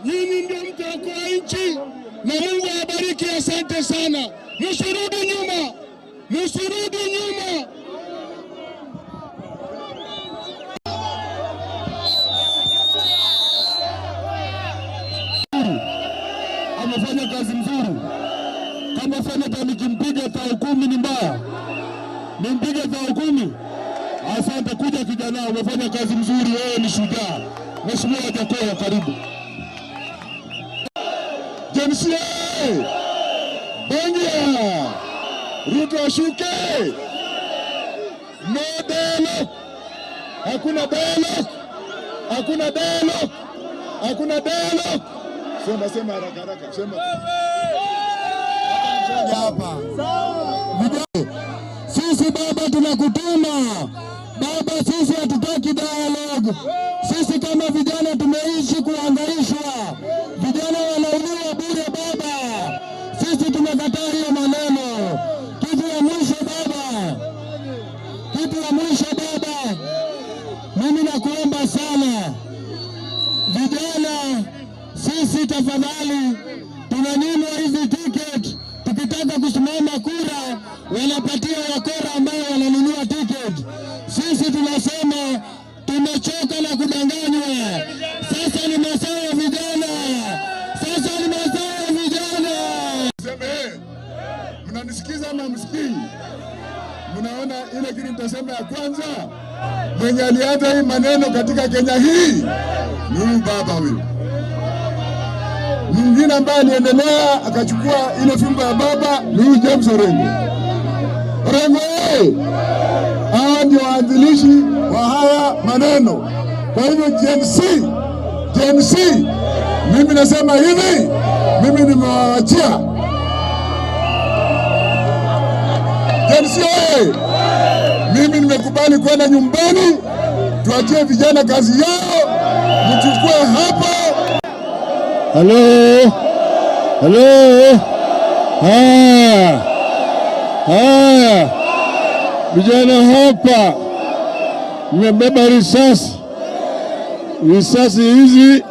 Nyinyi ndio mtaokoa nchi na Mungu awabariki. Asante sana, msirudi nyuma, msirudi nyuma. Amefanya kazi nzuri. Kama seneta nikimpiga tao 10 ni mbaya, nimpige tao 10. Asante, kuja kijana, umefanya kazi nzuri, wewe ni shujaa. Mheshimiwa Jakoya, karibu. Jensia Bangia Ruto ashuke. No dialogue. Hakuna dialogue. Hakuna dialogue. Hakuna dialogue. Sema haraka haraka. Sema. Hapa. Sisi baba tunakutuma. Baba, sisi hatutaki dialogue. Sisi kama vijana tumeishi kuhangaishwa. Vijana wanauliwa bure baba. Sisi tumekataa hiyo maneno. Kitu ya mwisho baba. Kitu ya mwisho baba. Mimi nakuomba sana. Vijana, sisi tafadhali tunanyimwa hizi ticket. Tukitaka kusimama kura, wanapatia wakora ambao wananunua ticket. Sisi tunasema tumechoka na kudanganywa. Sasa ni masaa ya vijana. Sasa ni masaa ya vijana. Sema, mnanisikiza ama msikii? Mnaona ile kitu nitasema ya kwanza, mwenye alianza hii maneno katika Kenya hii ni huyu baba huyu. Mwingine ambaye aliendelea akachukua ile fimbo ya baba ni huyu James Orengo. Orengo hawa ndio waanzilishi wa haya maneno. Kwa hivyo Gen Z, mimi nasema hivi, mimi nimewaachia Gen Z. Mimi nimekubali kwenda nyumbani, tuachie vijana kazi yao, mchukue hapa. Hello. Haya. Vijana hapa nimebeba risasi hizi